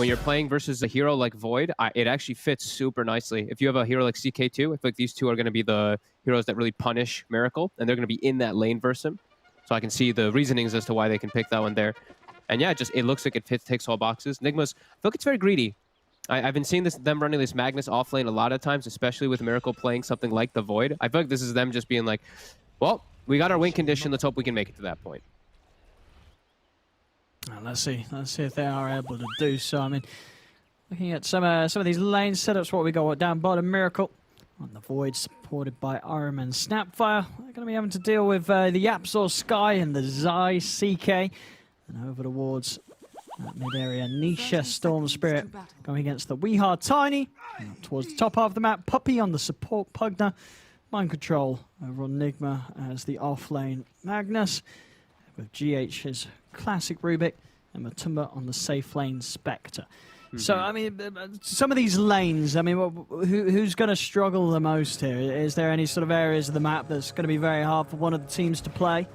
when you're playing versus a hero like Void, it actually fits super nicely. If you have a hero like CK2, I feel like these two are going to be the heroes that really punish Miracle, and they're going to be in that lane versus him. So I can see the reasonings as to why they can pick that one there. And yeah, it looks like it ticks all boxes. Nigma's, I feel like it's very greedy. I've been seeing them running this Magnus off lane a lot of times, especially with Miracle playing something like the Void. I feel like this is them just being like, well, we got our win condition. Let's hope we can make it to that point. Let's see if they are able to do so. I mean, looking at some of these lane setups, what we got down bottom, Miracle on the Void, supported by Arum and Snapfire. They're going to be having to deal with the Yapzor Sky and the Zai CK, and over towards mid area, Nisha Storm Spirit going against the Weehar Tiny. Towards the top half of the map, Puppy on the support Pugna. Mind Control over on Nigma as the off lane Magnus, with GH's classic Rubik, and Matumba on the safe lane Spectre. So, I mean, some of these lanes, I mean, who's going to struggle the most here? Is there any sort of areas of the map that's going to be very hard for one of the teams to play?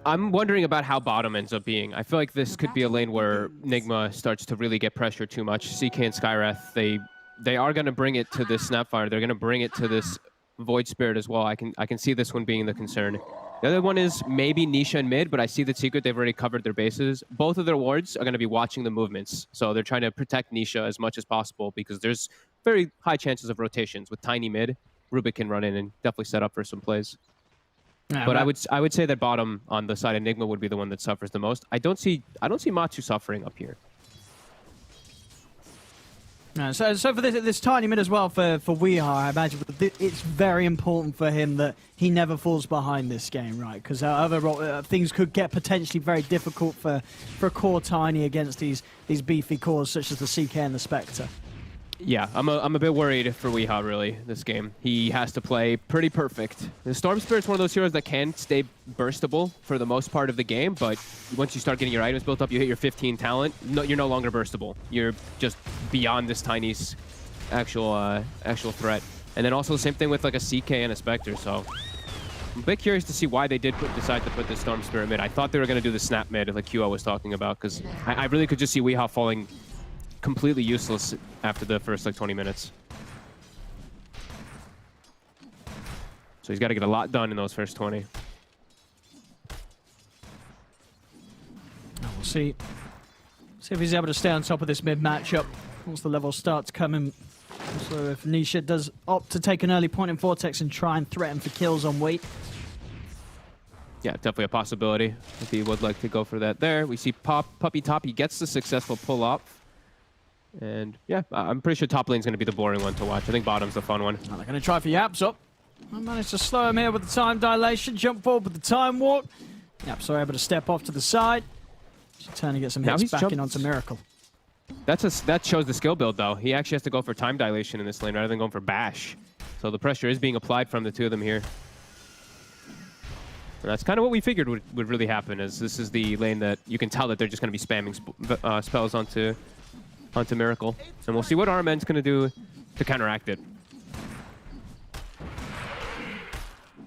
I'm wondering about how bottom ends up being. I feel like this could be a lane where Nigma starts to really get pressure too much. CK and Skywrath, they are going to bring it to this Snapfire. They're going to bring it to this Void Spirit as well. I can see this one being the concern. The other one is maybe Nisha and mid, but I see that Secret, they've already covered their bases. Both of their wards are going to be watching the movements. So they're trying to protect Nisha as much as possible because there's very high chances of rotations. With Tiny mid, Rubik can run in and definitely set up for some plays. Yeah, but I would say that bottom on the side of Nigma would be the one that suffers the most. I don't see Matu suffering up here. So for this Tiny mid as well for Weehar, I imagine it's very important for him that he never falls behind this game, right? Because other things could get potentially very difficult for a core Tiny against these beefy cores such as the CK and the Spectre. Yeah, I'm a bit worried for Weehar, really, this game. He has to play pretty perfect. The Storm Spirit's one of those heroes that can stay burstable for the most part of the game, but once you start getting your items built up, you hit your 15 talent, you're no longer burstable. You're just beyond this Tiny's actual threat. And then also the same thing with like a CK and a Spectre, so I'm a bit curious to see why they did decide to put the Storm Spirit mid. I thought they were going to do the snap mid, like QO was talking about, because I really could just see Weehar falling completely useless after the first like 20 minutes. So he's got to get a lot done in those first 20. We'll see if he's able to stay on top of this mid matchup once the level starts coming. So if Nisha does opt to take an early point in Vortex and try and threaten for kills on Wheat. Yeah, definitely a possibility if he would like to go for that there. We see Puppy top. He gets the successful pull up. And yeah, I'm pretty sure top lane's going to be the boring one to watch. I think bottom's the fun one. Well, they're going to try for Yapzor. I managed to slow him here with the time dilation, jump forward with the time walk. Yapzor able to step off to the side. She's trying to get some hits back in onto Miracle. That shows the skill build, though. He actually has to go for time dilation in this lane rather than going for bash. So the pressure is being applied from the two of them here. And that's kind of what we figured would really happen, is this is the lane that you can tell that they're just going to be spamming spells onto Miracle. And we'll see what Armen's going to do to counteract it.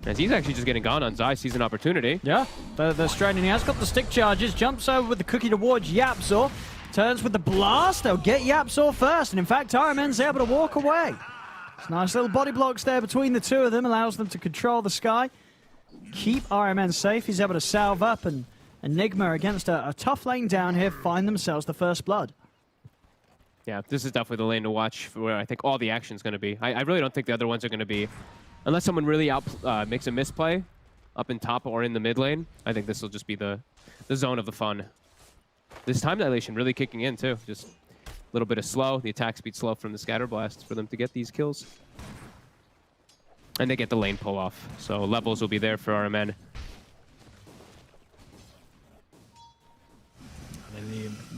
As he's actually just getting gone on Zai, sees an opportunity. Yeah, the straightening. He has got the stick charges, jumps over with the cookie towards Yapzor, turns with the blast. They'll get Yapzor first, and in fact, Armen's able to walk away. It's nice little body blocks there between the two of them, allows them to control the sky, keep RMN safe. He's able to salve up, and Nigma against a tough lane down here find themselves the first blood. Yeah, this is definitely the lane to watch for where I think all the action's going to be. I really don't think the other ones are going to be, unless someone really makes a misplay up in top or in the mid lane. I think this will just be the zone of the fun. This time dilation really kicking in too. Just a little bit of slow, the attack speed slow from the scatter blasts for them to get these kills. And they get the lane pull off, so levels will be there for RMN.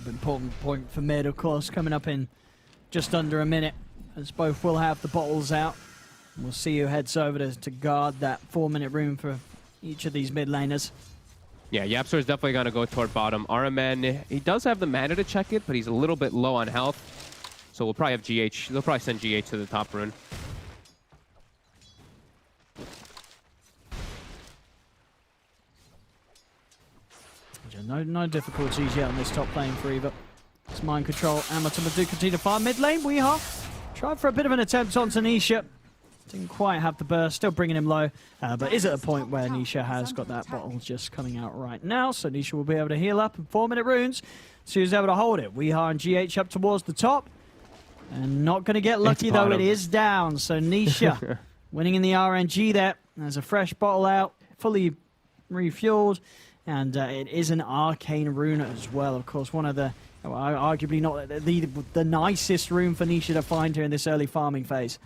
The important point for mid, of course, coming up in just under a minute, as both will have the bottles out. We'll see who heads over to guard that 4-minute room for each of these mid laners. Yeah, Yapzor is definitely going to go toward bottom. RMN, he does have the mana to check it, but he's a little bit low on health. So we'll probably have GH. They'll probably send GH to the top rune. No difficulties yet on this top lane for either. It's mind control. Amatuma do continue to fire mid lane. Weehaw tried for a bit of an attempt on Nisha. Didn't quite have the burst, still bringing him low, but is at a point where Nisha has got that bottle just coming out right now, so Nisha will be able to heal up in 4-minute runes. So he's able to hold it. Weehaw and GH up towards the top, and not going to get lucky though, it is down. So Nisha winning in the RNG there. There's a fresh bottle out, fully refueled, and it is an arcane rune as well. Of course, one of the, well, arguably not the nicest rune for Nisha to find here in this early farming phase.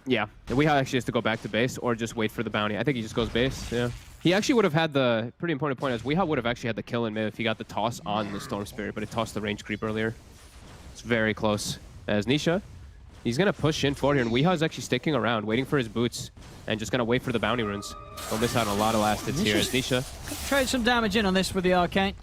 Yeah, Weehaw actually has to go back to base or just wait for the bounty. I think he just goes base, yeah. He actually would have had the pretty important point is Weehaw would have actually had the kill in mid if he got the toss on the Storm Spirit, but it tossed the range creep earlier. It's very close. As Nisha, he's going to push in forward here, and Weehaw is actually sticking around, waiting for his boots, and just going to wait for the bounty runes. He'll miss out on a lot of last hits here as Nisha. Trade some damage in on this with the arcane.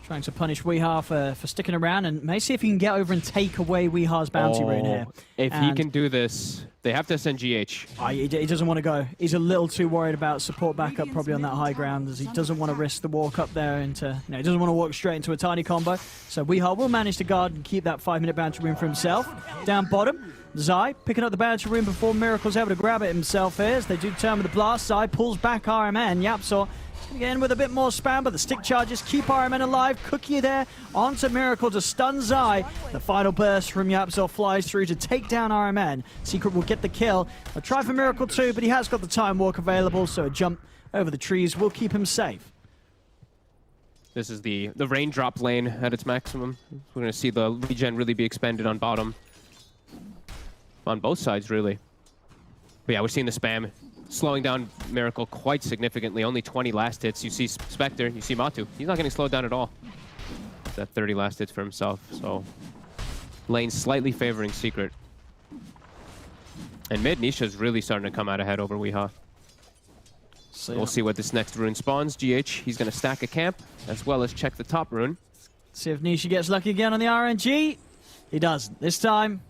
Trying to punish Weehaw for sticking around, and may see if he can get over and take away Weehaw's bounty rune here. If he can do this, they have to send GH. He doesn't want to go. He's a little too worried about support backup probably on that high ground, as he doesn't want to risk the walk up there into, he doesn't want to walk straight into a tiny combo. So Weehaw will manage to guard and keep that 5-minute bounty rune for himself. Down bottom, Zai picking up the bounty rune before Miracle's able to grab it himself here, as they do turn with the blast. Zai pulls back RMN. Yapzor again with a bit more spam, but the stick charges keep RMN alive. Cookie there onto Miracle to stun Zai. The final burst from Yapzor flies through to take down RMN. Secret will get the kill. A try for Miracle too, but he has got the time walk available, so a jump over the trees will keep him safe. This is the raindrop lane at its maximum. We're going to see the regen really be expended on bottom. On both sides, really. But yeah, we're seeing the spam slowing down Miracle quite significantly. Only 20 last hits. You see Spectre, you see Matu. He's not getting slowed down at all. That 30 last hits for himself. So lane slightly favoring Secret. And mid, Nisha's really starting to come out ahead over Weehaw. So we'll see what this next rune spawns. GH, he's going to stack a camp, as well as check the top rune. See if Nisha gets lucky again on the RNG. He doesn't. This time,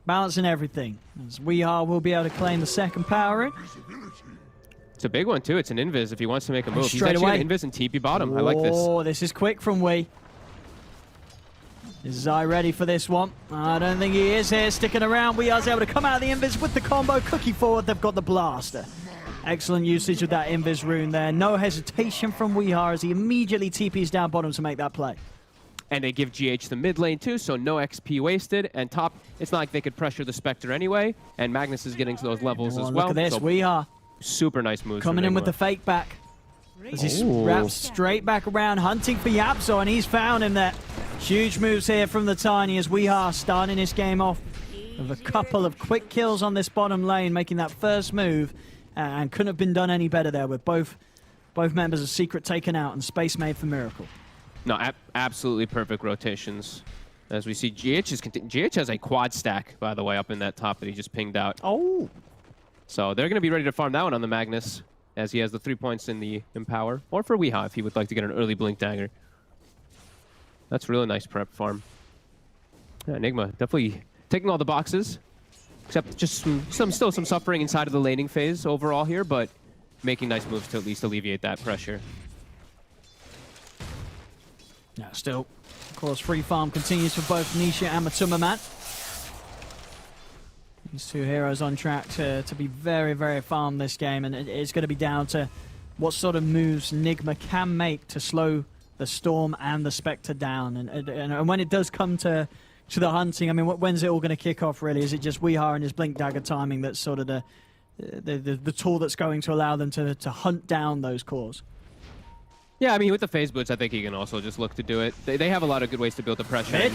balancing everything. As Weehaw will be able to claim the second power rune. It's a big one, too. It's an invis if he wants to make a move. Straight He's actually away. going to invis and TP bottom. I like this. Oh, this is quick from Wee. Is Zai ready for this one? I don't think he is here, sticking around. Weeha's able to come out of the invis with the combo. Cookie forward, they've got the blaster. Excellent usage of that invis rune there. No hesitation from Weehaw as he immediately TPs down bottom to make that play. And they give GH the mid lane too, so no XP wasted. And top, it's not like they could pressure the Spectre anyway. And Magnus is getting to those levels as well. Look at this, so Weehaw. Super nice moves. Coming in with the fake back. As he wraps straight back around, hunting for Yapzor, and he's found him there. Huge moves here from the Tiny as Weehaw starting his game off with a couple of quick kills on this bottom lane, making that first move. And couldn't have been done any better there with both members of Secret taken out and space made for Miracle. No, absolutely perfect rotations. As we see, GH has a quad stack, by the way, up in that top that he just pinged out. Oh. So they're going to be ready to farm that one on the Magnus, as he has the 3 points in the Empower. Or for Weehaw, if he would like to get an early Blink Dagger. That's really nice prep farm. Yeah, Nigma, definitely taking all the boxes. Except just still some suffering inside of the laning phase overall here, but making nice moves to at least alleviate that pressure. Yeah, still, of course, free farm continues for both Nisha and Matuma Man. These two heroes on track to be very, very farm this game, and it's going to be down to what sort of moves Nigma can make to slow the Storm and the Spectre down. And when it does come to the hunting, I mean, when's it all going to kick off, really? Is it just Weehaw and his Blink Dagger timing that's sort of the tool that's going to allow them to hunt down those cores? Yeah, I mean, with the phase boots, I think he can also just look to do it. They have a lot of good ways to build the pressure.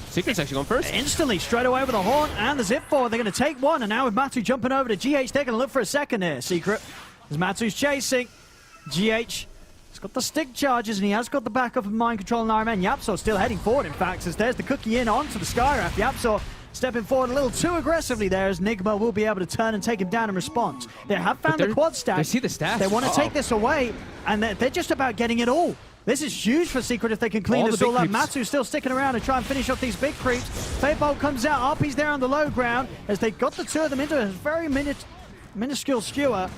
Secret's actually going first. Instantly, straight away with a Haunt and the Zip forward. They're going to take one, and now with Matu jumping over to GH, they're going to look for a second here. Secret, as Matu's chasing. GH, he's got the stick charges, and he has got the backup of Mind Control and RMN. Yapzor still heading forward, in fact, as there's the cookie in onto the Skywrath. Yapzor stepping forward a little too aggressively there, as Nigma will be able to turn and take him down in response. They have found the quad stack. They see the stats. They want to take this away, and they're just about getting it all. This is huge for Secret if they can clean this all up. Matu still sticking around and try and finish off these big creeps. Fatebolt comes out. RP's there on the low ground as they got the two of them into a very minuscule skewer.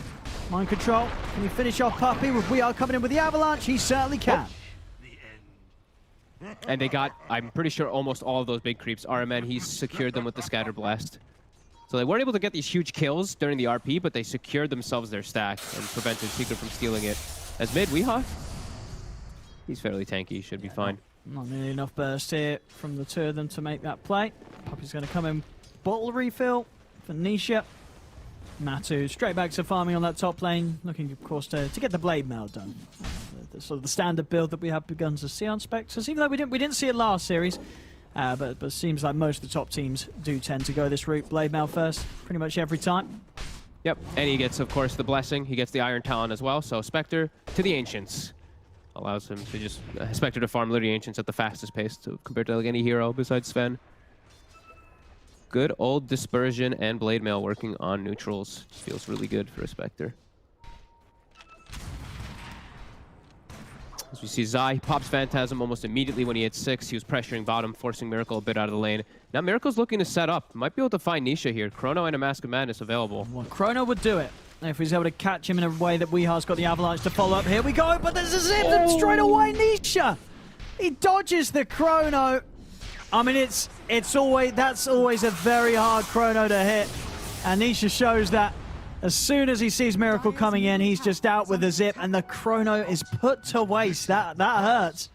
Mind Control, can he finish off Puppy with Weehaw coming in with the avalanche? He certainly can. And they got, I'm pretty sure, almost all of those big creeps. RMN, he's secured them with the Scatter Blast. So they weren't able to get these huge kills during the RP, but they secured themselves their stack and prevented Secret from stealing it. As mid, Weehaw, he's fairly tanky, should be fine. Not nearly enough burst here from the two of them to make that play. Poppy's going to come in, bottle refill for Nisha. Matu straight back to farming on that top lane, looking, of course, to get the blade mail done. The sort of the standard build that we have begun to see on Spectres. Even though we didn't see it last series, but it seems like most of the top teams do tend to go this route, blade mail first, pretty much every time. Yep, and he gets, of course, the blessing. He gets the Iron Talon as well. So Spectre to the Ancients allows him to just Spectre to farm literally Ancients at the fastest pace compared to like any hero besides Sven. Good old Dispersion and Blade Mail working on neutrals. Just feels really good for a Spectre. As we see Zai pops Phantasm almost immediately when he hits 6. He was pressuring bottom, forcing Miracle a bit out of the lane. Now Miracle's looking to set up. Might be able to find Nisha here. Chrono and a Mask of Madness available. Well, Chrono would do it if he's able to catch him in a way that Weeha's got the Avalanche to follow up. Here we go, but there's a zip and straight away Nisha! He dodges the Chrono. I mean, that's always a very hard Chrono to hit. And Nisha shows that as soon as he sees Miracle coming in, he's just out with the zip, and the Chrono is put to waste. That hurts.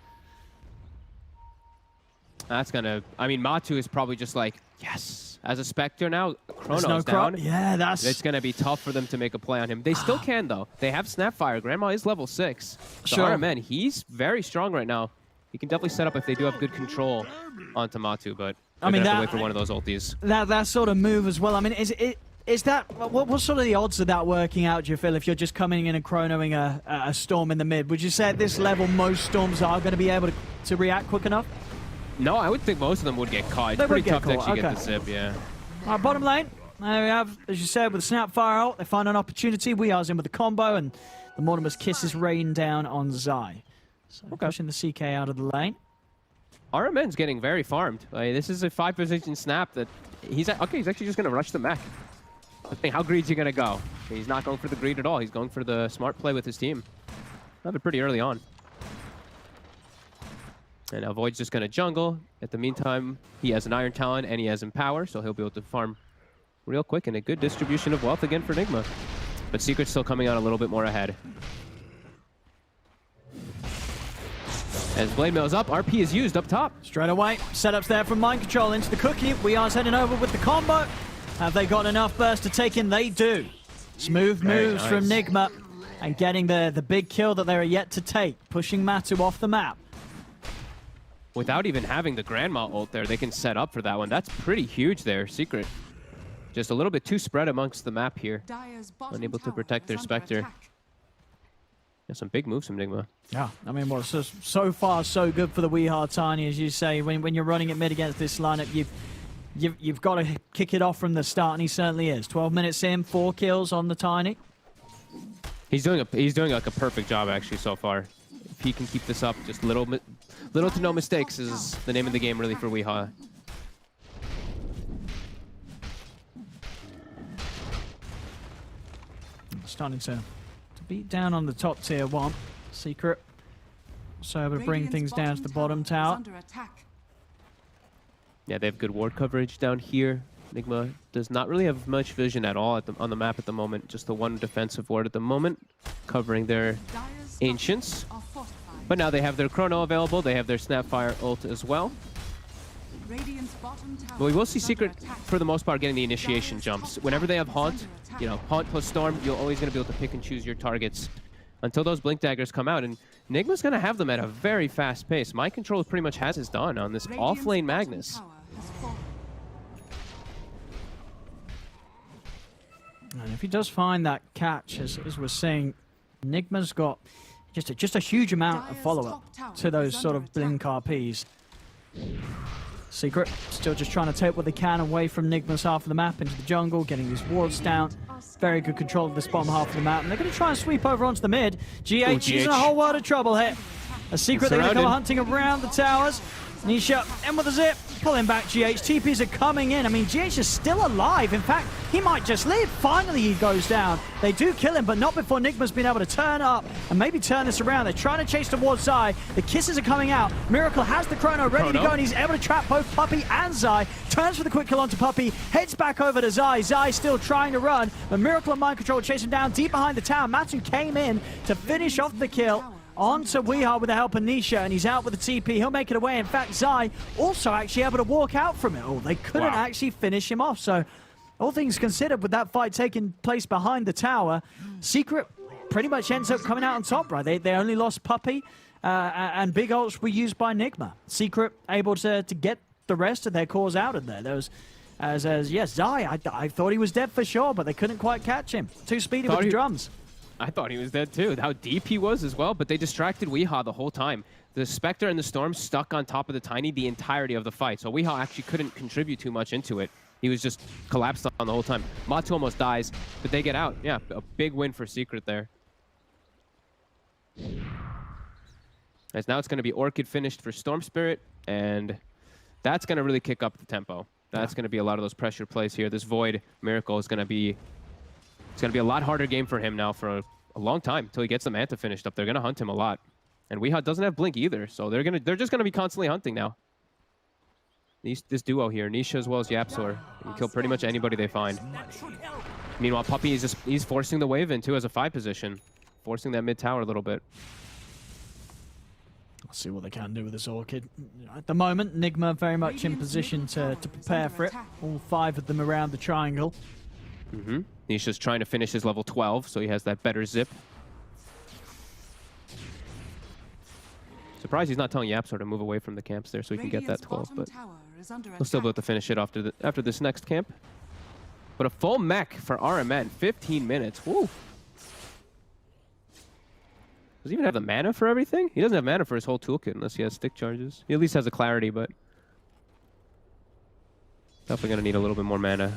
That's gonna, I mean, Matu is probably just like, yes. As a Spectre now, Chrono's down. Yeah, it's gonna be tough for them to make a play on him. They still can, though. They have Snapfire. Grandma is level 6. So sure. RMN, he's very strong right now. He can definitely set up if they do have good control onto Matu, but I mean, have to wait for one of those ultis. That sort of move as well. I mean, is that what sort of the odds of that working out? Do you feel if you're just coming in and chronoing a storm in the mid? Would you say at this level most storms are going to be able to react quick enough? No, I would think most of them would get caught. It's pretty tough to actually get the zip, yeah. All right, bottom lane. There we have, as you said, with the Snapfire ult, they find an opportunity. Weeha's in with the combo, and the Mortimer's kisses rain down on Zai. So pushing the CK out of the lane. RMN's getting very farmed. Like, this is a 5-position snap that he's actually just going to rush the mech. How greed's he going to go? He's not going for the greed at all. He's going for the smart play with his team. Have it pretty early on. And now Void's just going to jungle. At the meantime, he has an Iron Talon and he has Empower, so he'll be able to farm real quick, and a good distribution of wealth again for Nigma. But Secret's still coming out a little bit more ahead. As Blade Mail's up, RP is used up top. Straight away, setups there from Mind Control into the cookie. Weeha's heading over with the combo. Have they got enough burst to take in? They do. Smooth moves from Nigma and getting the big kill that they are yet to take, pushing Matu off the map. Without even having the Grandma ult there, they can set up for that one. That's pretty huge there, Secret. Just a little bit too spread amongst the map here. Unable to protect their Spectre. Yeah, some big moves from Nigma. Yeah, I mean, well, so far so good for the Weehaw Tiny, as you say. When you're running it mid against this lineup, you've got to kick it off from the start, and he certainly is. 12 minutes in, 4 kills on the Tiny. He's doing like a perfect job actually so far. If he can keep this up, just little to no mistakes is the name of the game really for Weehaw. Starting to beat down on the top tier 1. Secret. So we'll bring things down to the bottom tower. Yeah, they have good ward coverage down here. Nigma does not really have much vision at all on the map at the moment. Just the one defensive ward at the moment, covering their Ancients. But now they have their Chrono available. They have their Snapfire ult as well. But we will see Secret, for the most part, getting the initiation jumps. Whenever they have Haunt, you know, Haunt plus Storm, you're always going to be able to pick and choose your targets until those Blink Daggers come out. And Nigma's going to have them at a very fast pace. Mind Control pretty much has his done on this off-lane Magnus. And if he does find that catch, as we're saying, Nigma's got just a huge amount of follow-up to those sort of Blink RPs. Secret still just trying to take what they can away from Nigma's half of the map into the jungle, getting these wards down. Very good control of this bottom half of the map, and they're going to try and sweep over onto the mid. GH, he's in a whole world of trouble here. A Secret, they're going to come hunting around the towers. Nisha in with a zip. pulling back GH. TPs are coming in. I mean, GH is still alive. In fact, he might just live. Finally, he goes down. They do kill him, but not before Nigma's been able to turn up and maybe turn this around. They're trying to chase towards Zai. The kisses are coming out. Miracle has the chrono ready to go, and he's able to trap both Puppey and Zai. Turns for the quick kill onto Puppey, heads back over to Zai. Zai still trying to run, but Miracle and Mind Control chase him down deep behind the tower. Matu came in to finish off the kill. Onto Weehaw with the help of Nisha, and he's out with the TP. He'll make it away. In fact, Zai also actually able to walk out from it all. They couldn't actually finish him off. So, all things considered, with that fight taking place behind the tower, Secret pretty much ends up coming out on top, right? They only lost Puppey, and big ults were used by Nigma. Secret able to get the rest of their cores out of there. There was, yes, Zai, I thought he was dead for sure, but they couldn't quite catch him. Too speedy with the drums. I thought he was dead too. How deep he was as well, but they distracted Weehaw the whole time. The Spectre and the Storm stuck on top of the Tiny the entirety of the fight, so Weehaw actually couldn't contribute too much into it. He was just collapsed on the whole time. Matu almost dies, but they get out. Yeah, a big win for Secret there. As now it's going to be Orchid finished for Storm Spirit, and that's going to really kick up the tempo. That's going to be a lot of those pressure plays here. This Void Miracle is going to be... It's going to be a lot harder game for him now for a long time until he gets the Manta finished up. They're going to hunt him a lot. And Weehaw doesn't have Blink either, so they're just going to be constantly hunting now. This duo here, Nisha as well as Yapsor, can kill pretty much anybody they find. Meanwhile, Puppey is he's forcing the wave in too as a 5 position, forcing that mid tower a little bit. I'll see what they can do with this Orchid. At the moment, Nigma very much in position to prepare for it. All 5 of them around the triangle. Nisha's trying to finish his level 12, so he has that better zip. Surprised he's not telling Yapsor to move away from the camps there so he can get that 12, but he'll still be able to finish it after this next camp. But a full mech for RMN, 15 minutes. Woo! Does he even have the mana for everything? He doesn't have mana for his whole toolkit unless he has stick charges. He at least has a clarity, but definitely going to need a little bit more mana.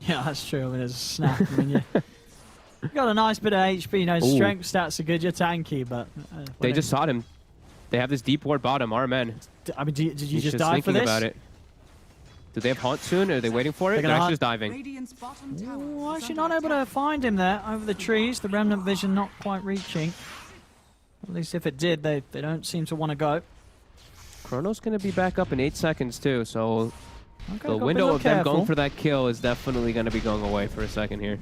Yeah, that's true. I mean, there's a snap. I mean, you got a nice bit of HP. You know, strength stats are good. You're tanky, but they just sought him. They have this deep ward bottom. RMN. I mean, did you just die thinking for this? About it. Do they have haunt soon? Or are they waiting for it? They're actually just diving. Oh, actually not able to find him there over the trees. The remnant vision not quite reaching. At least if it did, they don't seem to want to go. Chrono's going to be back up in 8 seconds too, so okay, the window of them going for that kill is definitely going to be going away for a second here.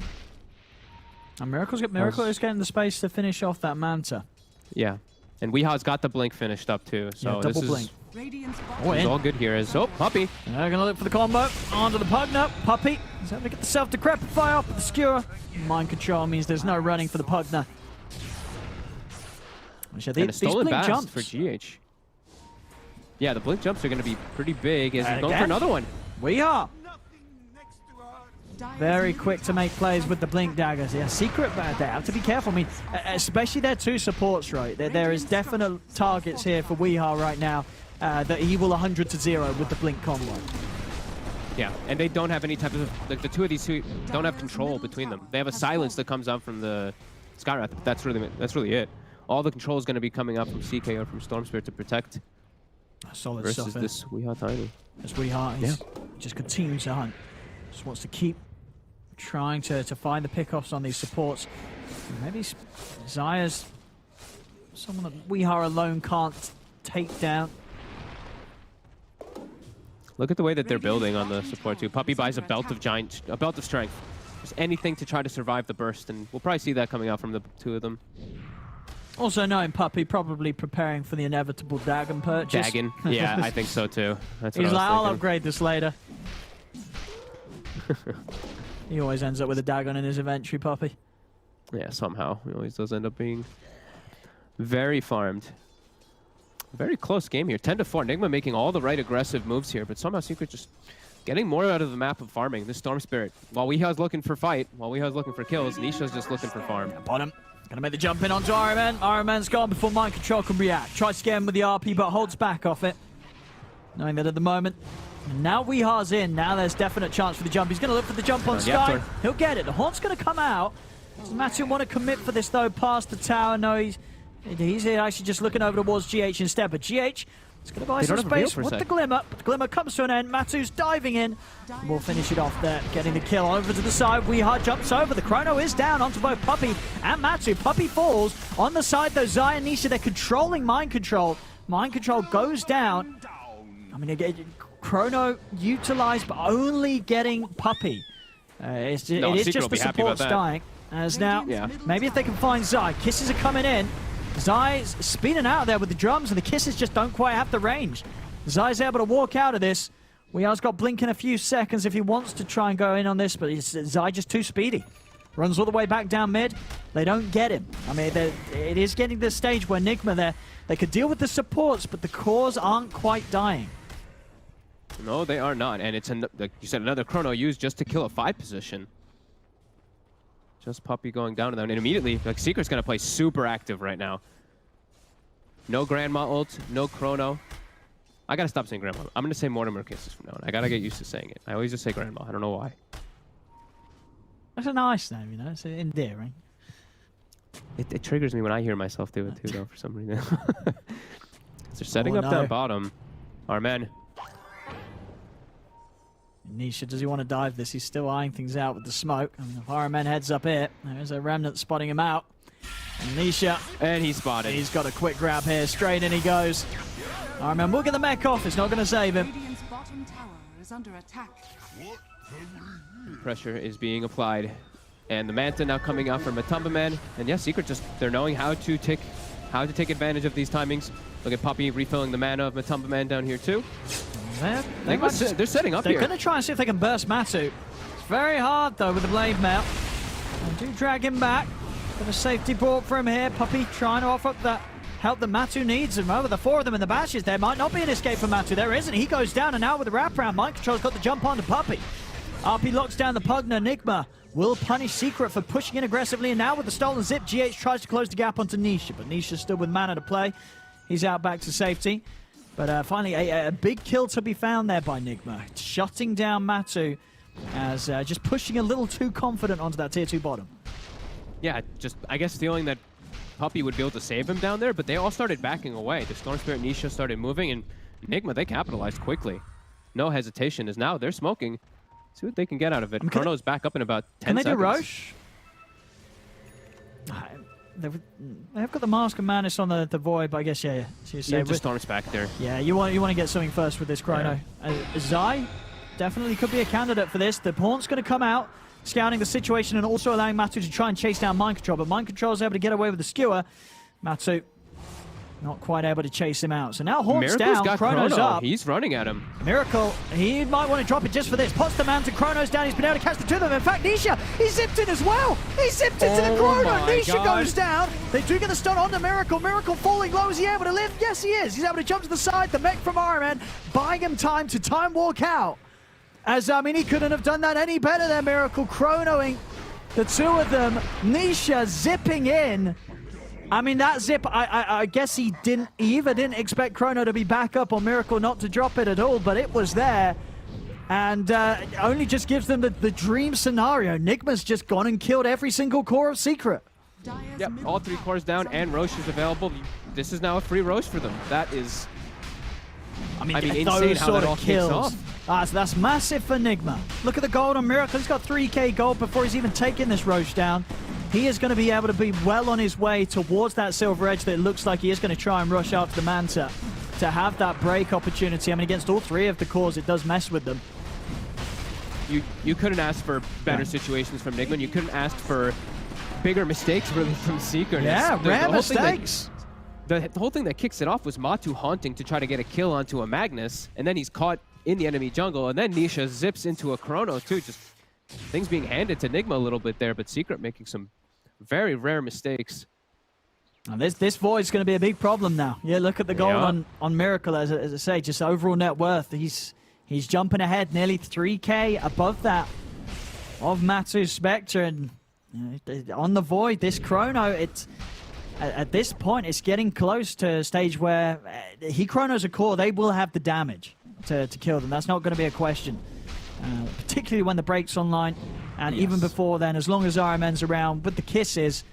And Miracle is getting the space to finish off that Manta. Yeah, and Weehaw's got the blink finished up too, so yeah, double blink. It's all good here. Puppey. They're going to look for the combo. Onto the Pugna. Puppey. He's having to get the self-decrepify off with the skewer. Mind control means there's no running for the Pugna. And a stolen bast for GH. Yeah, the blink jumps are going to be pretty big as he's going for another one. We are. Very quick to make plays with the blink daggers. Yeah, Secret, they have to be careful. I mean, especially their 2 supports, right? There is definite targets here for Weehaw right now that he will 100-0 with the blink combo. Yeah, and they don't have any type of... Like, the 2 of these 2 don't have control between them. They have a silence that comes out from the Skywrath, but that's really it. All the control is going to be coming up from CK or from Storm Spirit to protect. Solid versus stuff this Weehaw Tiny. This Weehaw just continues to hunt. Just wants to keep trying to find the pickoffs on these supports. Maybe Zaya's someone that Weehaw alone can't take down. Look at the way that they're building on the support too. Puppey buys a belt of strength. Just anything to try to survive the burst, and we'll probably see that coming out from the 2 of them. Also knowing Puppey probably preparing for the inevitable Dagon purchase. Dagon, yeah, I think so too. That's what He's like, I'll upgrade this later. He always ends up with a Dagon in his inventory, Puppey. Yeah, somehow. He always does end up being very farmed. Very close game here. 10-4. Nigma making all the right aggressive moves here, but somehow Secret just getting more out of the map of farming. This Storm Spirit, while Weehaw's looking for fight, while Weehaw's looking for kills, Nisha's just looking for farm. Bottom. Gonna make the jump in onto RMN. RMN's gone before Mind Control can react. Tries to get him with the RP, but holds back off it. Knowing that at the moment, now Weehaw's in. Now there's definite chance for the jump. He's gonna look for the jump on Sky. He'll get it. The Haunt's gonna come out. Does Matthew want to commit for this though? Past the tower. No, he's actually just looking over towards GH instead. But GH It's going to buy They some don't have a reveal space for a with the sec. Glimmer. But the Glimmer comes to an end. Matu's diving in. We'll finish it off there, getting the kill over to the side. Weehart jumps over. The Chrono is down onto both Puppey and Matu. Puppey falls. On the side, though, Zai and Nisha, they're controlling Mind Control. Mind Control goes down. I mean, again, Chrono utilized, but only getting Puppey. It is Secret just will the be happy about supports that. dying. As now, Yeah. maybe if they can find Zai. Kisses are coming in. Zai's speeding out there with the drums, and the Kisses just don't quite have the range. Zai's able to walk out of this. Weehar's got Blink in a few seconds if he wants to try and go in on this, but Zai just too speedy. Runs all the way back down mid. They don't get him. I mean, it is getting to the stage where Nigma there, they could deal with the supports, but the cores aren't quite dying. No, they are not. And it's, like you said, another Chrono used just to kill a 5 position. Just Puppey going down to them. And immediately, like, Secret's going to play super active right now. No Grandma ult, no Chrono. I got to stop saying Grandma. I'm going to say Mortimer Kisses from now on. I got to get used to saying it. I always just say Grandma. I don't know why. That's a nice name, you know? It's endearing. It triggers me when I hear myself do it, too, though, for some reason. They're setting up no. down bottom. Our men. Nisha, does he want to dive this? He's still eyeing things out with the smoke. And the Fireman heads up here. There's a Remnant spotting him out. And Nisha. And he's spotted. He's got a quick grab here. Straight in he goes. Fireman will get the mech off. It's not going to save him. Radiant's bottom tower is under attack. Pressure is being applied. And the Manta now coming out for Matumba Man. And yes, Secret just, they're knowing how to take advantage of these timings. Look at Puppey refilling the mana of Matumba Man down here, too. They're setting up They're here. going to try and see if they can burst Matu. It's very hard, though, with the Blade Mail. And do drag him back. Got a safety brought for him here. Puppey trying to offer up that help that Matu needs. And over the 4 of them in the bashes, there might not be an escape for Matu. There isn't. He goes down and out with the wraparound. Mind Control's got the jump onto Puppey. RP locks down the Pugner. Nigma will punish Secret for pushing in aggressively. And now with the stolen zip, GH tries to close the gap onto Nisha. But Nisha's still with mana to play. He's out back to safety. But finally, a big kill to be found there by Nigma. Shutting down Matu as just pushing a little too confident onto that tier 2 bottom. Yeah, just, I guess, feeling that Puppey would be able to save him down there, but they all started backing away. The Storm Spirit Nisha started moving, and Nigma, they capitalized quickly. No hesitation, as now they're smoking. See what they can get out of it. Chrono's back up in about 10 seconds. Can they do Roche? They've got the Mask of Madness on the Void, but I guess, yeah. So Yeah, just Storm's back there. Yeah, you want to get something first with this Chrono. Zai definitely could be a candidate for this. The Pawn's going to come out, scouting the situation and also allowing Matu to try and chase down Mind Control, but Mind Control is able to get away with the skewer. Matu not quite able to chase him out. So now Haunt's Miracle's down, got Chrono's Chrono. up. He's running at him. Miracle, he might want to drop it just for this. Pots the man to Chrono's down. He's been able to catch the 2 of them. In fact, Nisha, he zipped in as well. He zipped into the Chrono. Nisha goes down. They do get the stun onto Miracle. Miracle falling low. Is he able to live? Yes, he is. He's able to jump to the side. The mech from Iron Man buying him time to time walk out. As, I mean, he couldn't have done that any better there, Miracle. Chronoing the 2 of them. Nisha zipping in. I mean, that zip, I guess he either didn't expect Chrono to be back up or Miracle not to drop it at all, but it was there. And only just gives them the dream scenario. Nigma's just gone and killed every single core of Secret. Yep, all 3 cores down and Roche is available. This is now a free Roche for them. That is, I mean insane how that all kicks off. So that's massive for Nigma. Look at the gold on Miracle. He's got 3k gold before he's even taken this Roche down. He is going to be able to be well on his way towards that silver edge that it looks like he is going to try and rush after the Manta to have that break opportunity. I mean, against all 3 of the cores, it does mess with them. You couldn't ask for better situations from Nigma. You couldn't ask for bigger mistakes really from Secret. Yeah, rare mistakes. The whole thing that kicks it off was Matu haunting to try to get a kill onto a Magnus, and then he's caught in the enemy jungle, and then Nisha zips into a Chrono too. Just things being handed to Nigma a little bit there, but Secret making some very rare mistakes. And this Void's going to be a big problem now. Yeah, look at the gold on Miracle, as I say, just overall net worth. He's jumping ahead, nearly 3k above that of Matu's Spectre. And on the Void, this Chrono, it's at this point, it's getting close to a stage where he Chronos a core, they will have the damage to kill them. That's not going to be a question. Particularly when the break's online, and even before then, as long as RMN's around with the kisses,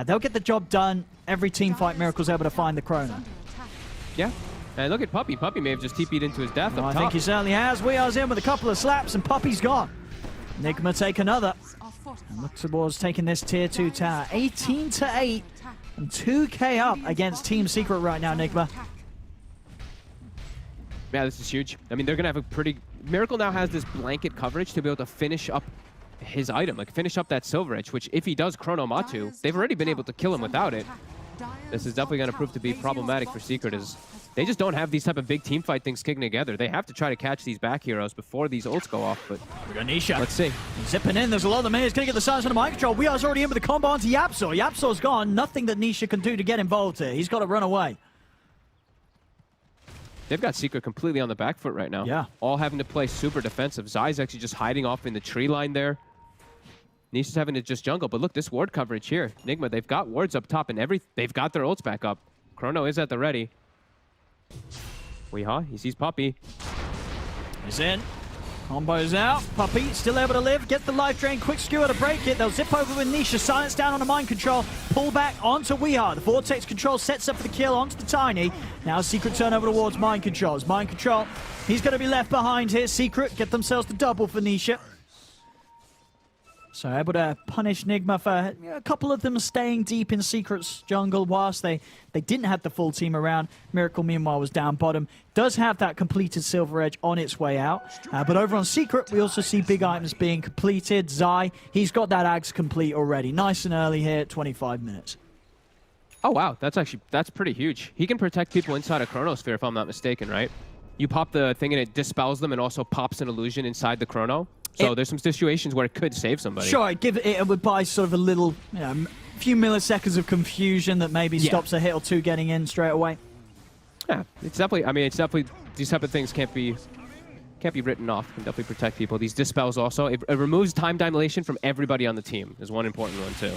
they'll get the job done. Every team fight, Miracle's able to find the Chrono. Yeah, And look at Puppy. Puppy may have just TP'd into his death up I top. think he certainly has. Weehar's in with a couple of slaps, and Puppy's gone. Nigma take another. And look towards taking this tier 2 tower. 18-8 and 2k up against Team Secret right now, Nigma. Yeah, this is huge. I mean, they're going to have a pretty... Miracle now has this blanket coverage to be able to finish up his item, like finish up that Silver Edge, which if he does Chrono Matu, they've already been able to kill him without it. This is definitely going to prove to be problematic for Secret, as they just don't have these type of big team fight things kicking together. They have to try to catch these back heroes before these ults go off, but We got Nisha. let's see. Zipping in, there's a lot of them here. He's going to get the silence from the mind control. Weehar's already in with the combo onto Yapzor. Yapzor's gone. Nothing that Nisha can do to get involved here. He's got to run away. They've got Secret completely on the back foot right now. Yeah. All having to play super defensive. Zai's actually just hiding off in the tree line there. Nisha's having to just jungle, but look, this ward coverage here. Nigma, they've got wards up top and they've got their ults back up. Chrono is at the ready. Weeha, he sees Puppy. He's in. Combo's out. Puppy still able to live. Get the life drain. Quick skewer to break it. They'll zip over with Nisha. Silence down on the mind control. Pull back onto Weeha. The Vortex control sets up for the kill onto the Tiny. Now Secret turn over towards mind controls. Mind control. He's going to be left behind here. Secret get themselves the double for Nisha. So able to punish Nigma for a couple of them staying deep in Secret's jungle whilst they didn't have the full team around. Miracle, meanwhile, was down bottom. Does have that completed Silver Edge on its way out. But over on Secret, we also see big items being completed. Zai, he's got that Axe complete already. Nice and early here at 25 minutes. Oh, wow. That's pretty huge. He can protect people inside a Chronosphere, if I'm not mistaken, right? You pop the thing and it dispels them and also pops an illusion inside the Chrono. So there's some situations where it could save somebody. Sure, it would buy sort of a little, few milliseconds of confusion that maybe stops a hit or two getting in straight away. Yeah, it's definitely, these type of things can't be written off. Can definitely protect people. These dispels also, it removes time dilation from everybody on the team is one important one too.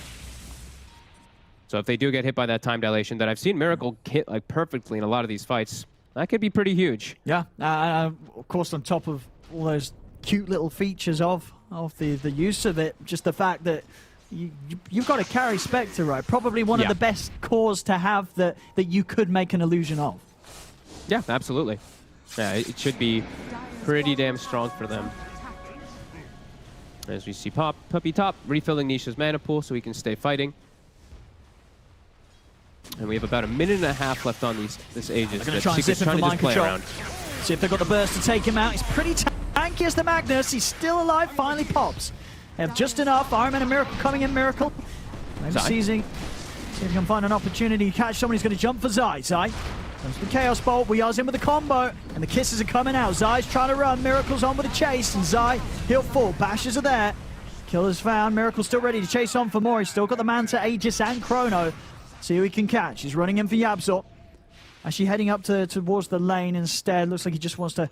So if they do get hit by that time dilation that I've seen Miracle hit like perfectly in a lot of these fights, that could be pretty huge. Yeah, of course on top of all those cute little features of the use of it, just the fact that you've got to carry Spectre, right? Probably one of the best cores to have that you could make an illusion of. Yeah, absolutely. Yeah, it should be pretty damn strong for them. As we see Puppy top, refilling Nisha's mana pool so he can stay fighting. And we have about a minute and a half left on this Aegis. They're going to try and zip him for mind control. See if they've got the burst to take him out. He's pretty tanky as the Magnus. He's still alive, finally pops. They have just enough. Iron Man and Miracle coming in. Miracle. Maybe seizing. See if he can find an opportunity to catch someone who's going to jump for Zai. Zai comes to the Chaos Bolt. Weehar's in with the combo. And the kisses are coming out. Zai's trying to run. Miracle's on with a chase. And Zai, he'll fall. Bashes are there. Killer's found. Miracle's still ready to chase on for more. He's still got the Manta, Aegis, and Chrono. See who he can catch. He's running in for Yapzor. Actually heading up towards the lane instead. Looks like he just wants to...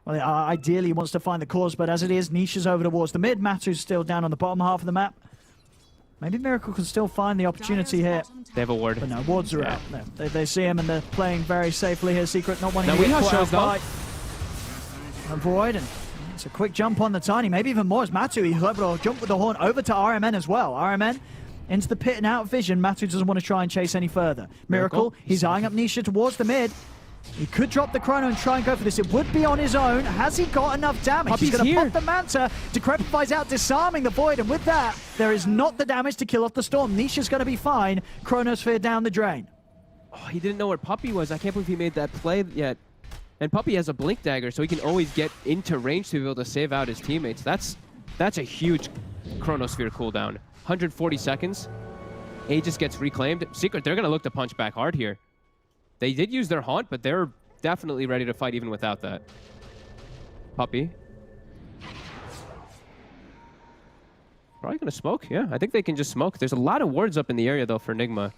Well, ideally he wants to find the cause, but as it is, Nisha's over towards the mid. Matu's still down on the bottom half of the map. Maybe Miracle can still find the opportunity here. They have a ward. But no, wards are out. No, they see him and they're playing very safely here. Secret not wanting to get caught out by Avoid, and it's a quick jump on the Tiny. Maybe even more as Matu. He's able to jump with the horn over to RMN as well. RMN into the pit and out vision. Matu doesn't want to try and chase any further. Miracle, he's eyeing up Nisha towards the mid. He could drop the Chrono and try and go for this. It would be on his own. Has he got enough damage? Puppy's He's going to pop the Manta. Decrepify's out, disarming the Void. And with that, there is not the damage to kill off the Storm. Nisha's going to be fine. Chronosphere down the drain. Oh, he didn't know where Puppy was. I can't believe he made that play yet. And Puppy has a Blink Dagger, so he can always get into range to be able to save out his teammates. That's a huge Chronosphere cooldown. 140 seconds. Aegis gets reclaimed. Secret, they're going to look to punch back hard here. They did use their Haunt, but they're definitely ready to fight even without that. Puppy. Probably going to smoke. Yeah, I think they can just smoke. There's a lot of wards up in the area, though, for Nigma.